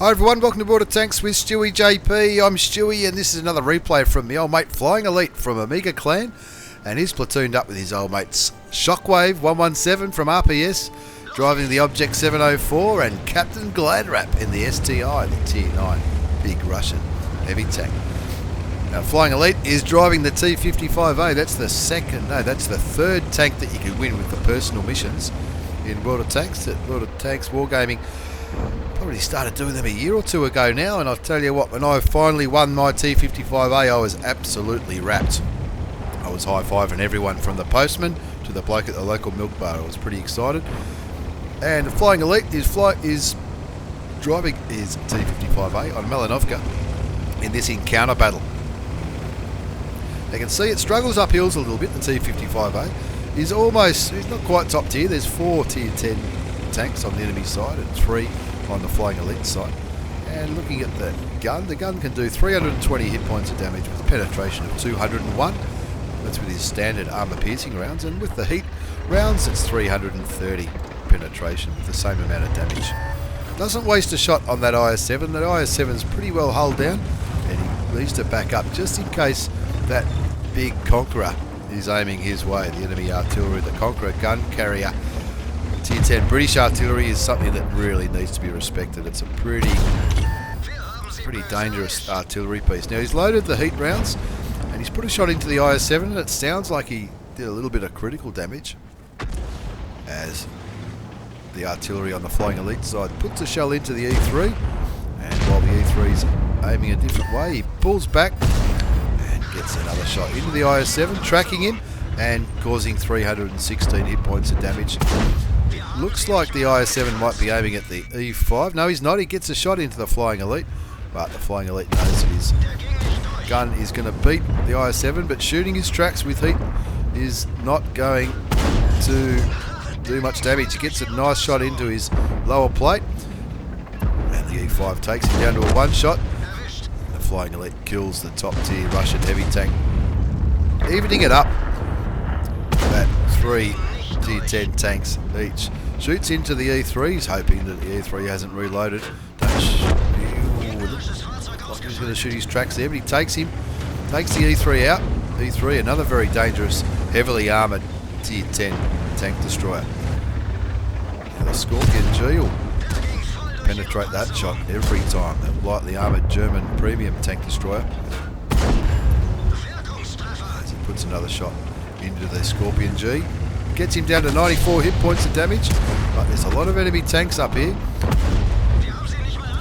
Hi everyone, welcome to Border Tanks with stewiejp. I'm Stewie and this is another replay from the old mate Flying Elite from Amiga Clan, and he's platooned up with his old mates Shockwave 117 from RPS driving the Object 704 and Captain Gladrap in the STI, the Tier 9 big Russian heavy tank. Now Flying Elite is driving the T55a. That's the third tank that you can win with the personal missions in World of Tanks. At World of Tanks Wargaming, probably started doing them a year or two ago now, and I'll tell you what, when I finally won my T55a, I was absolutely wrapped. I was high-fiving everyone from the postman to the bloke at the local milk bar. I was pretty excited. And Flying Elite is driving his T55a on Melanovka in this encounter battle. You can see it struggles up hills a little bit. The T55a is not quite top tier. There's 4 tier 10 tanks on the enemy side and 3 on the Flying Elite side. And looking at the gun can do 320 hit points of damage with a penetration of 201. That's with his standard armor piercing rounds, and with the heat rounds it's 330 penetration with the same amount of damage. Doesn't waste a shot on that IS-7. That IS-7's pretty well hulled down, and he needs to back up just in case that big Conqueror is aiming his way. The enemy artillery, the Conqueror gun carrier, Tier 10 British artillery, is something that really needs to be respected. It's a pretty dangerous artillery piece. Now he's loaded the heat rounds and he's put a shot into the IS-7, and it sounds like he did a little bit of critical damage as the artillery on the Flying Elite side puts a shell into the E3, and while the E3's aiming a different way, he pulls back and gets another shot into the IS-7, tracking him and causing 316 hit points of damage. Looks like the IS-7 might be aiming at the E5. No, he's not. He gets a shot into the Flying Elite, but the Flying Elite knows that his gun is going to beat the IS-7, but shooting his tracks with heat is not going to do much damage. He gets a nice shot into his lower plate, and the E5 takes him down to a one shot. The Flying Elite kills the top tier Russian heavy tank, evening it up at 3 tier 10 tanks each. Shoots into the E3. He's hoping that the E3 hasn't reloaded. Looks like he's going to shoot his tracks there, but he takes the E3 out. E3, another very dangerous, heavily armoured tier 10 tank destroyer. Now the Scorpion G will penetrate that shot every time. That lightly armoured German premium tank destroyer. As he puts another shot into the Scorpion G. Gets him down to 94 hit points of damage, but there's a lot of enemy tanks up here.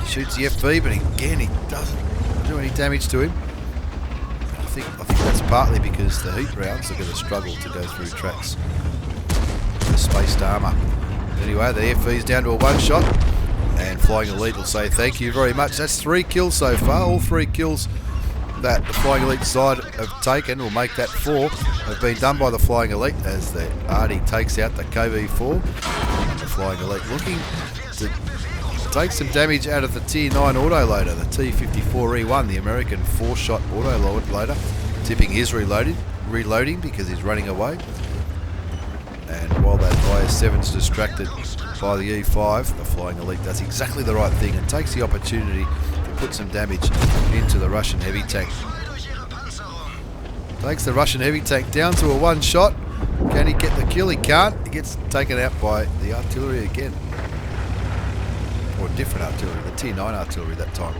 He shoots the FV, but again he doesn't do any damage to him. I think that's partly because the heat rounds are going to struggle to go through tracks. The spaced armour. Anyway, the FV's down to a one shot, and Flying Elite will say thank you very much. That's 3 kills so far. All 3 kills that the Flying Elite side have taken, will make that 4, have been done by the Flying Elite as the Artie takes out the KV4. The Flying Elite looking to take some damage out of the Tier 9 autoloader, the T54E1, the American 4-shot autoloader, tipping his reloading because he's running away. And while that IS-7's distracted by the E5, the Flying Elite does exactly the right thing and takes the opportunity to put some damage into the Russian heavy tank. Takes the Russian heavy tank down to a one shot. Can he get the kill? He can't. He gets taken out by the artillery again. Or different artillery, the Tier 9 artillery that time.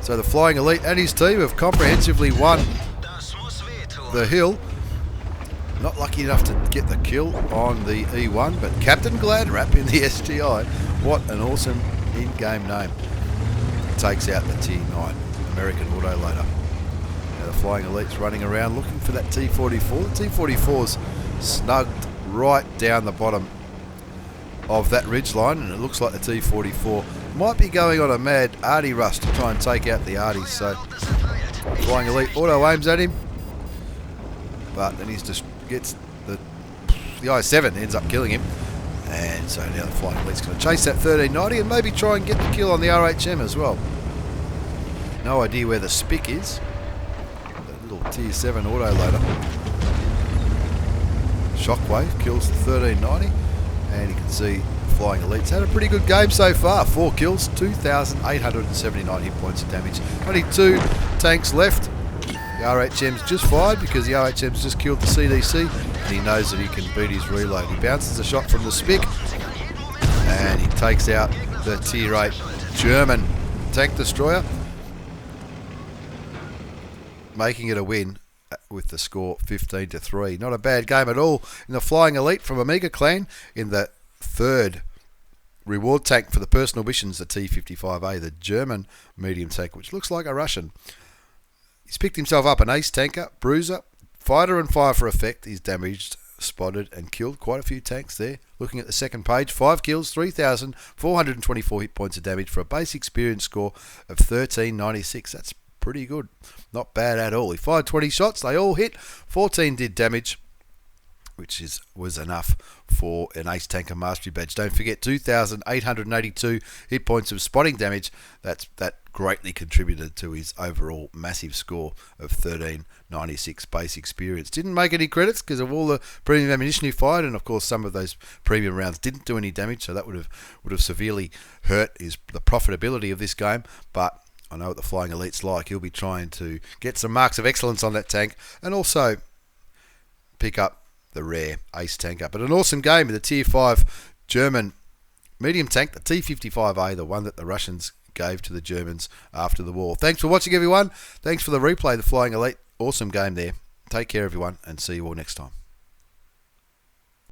So the Flying Elite and his team have comprehensively won the hill. Not lucky enough to get the kill on the E1, but Captain Gladrap in the STI, what an awesome in-game name, takes out the Tier 9 American autoloader. Now the Flying Elite's running around looking for that T44. The T44's snugged right down the bottom of that ridge line, and it looks like the T44 might be going on a mad Artie rush to try and take out the Arties. So Flying Elite auto aims at him, but then he's just gets the IS-7 ends up killing him, and so now the Flying Elite's going to chase that 1390 and maybe try and get the kill on the RHM as well. No idea where the Spic is. That little Tier 7 autoloader. Shockwave kills the 1390, and you can see Flying Elites had a pretty good game so far. 4 kills, 2,879 hit points of damage. Only 2 tanks left. The RHM's just fired because the RHM's just killed the CDC, and he knows that he can beat his reload. He bounces a shot from the Spic, and he takes out the Tier 8 German tank destroyer, making it a win with the score 15-3. Not a bad game at all in the Flying Elite from Amiga Clan in the 3rd reward tank for the personal missions, the T55a, the German medium tank, which looks like a Russian. He's picked himself up an ace tanker, bruiser, fighter and fire for effect. He's damaged, spotted and killed quite a few tanks there. Looking at the second page, 5 kills, 3,424 hit points of damage for a base experience score of 1396. That's pretty good. Not bad at all. He fired 20 shots. They all hit. 14 did damage, which was enough for an ace tanker mastery badge. Don't forget, 2,882 hit points of spotting damage. That greatly contributed to his overall massive score of 1396 base experience. Didn't make any credits because of all the premium ammunition he fired, and of course some of those premium rounds didn't do any damage, so that would have severely hurt the profitability of this game. But I know what the Flying Elite's like. He'll be trying to get some marks of excellence on that tank and also pick up the rare ace tanker. But an awesome game with the Tier 5 German medium tank, the T55a, the one that the Russians gave to the Germans after the war. Thanks for watching, everyone. Thanks for the replay, the Flying Elite. Awesome game there. Take care, everyone, and see you all next time.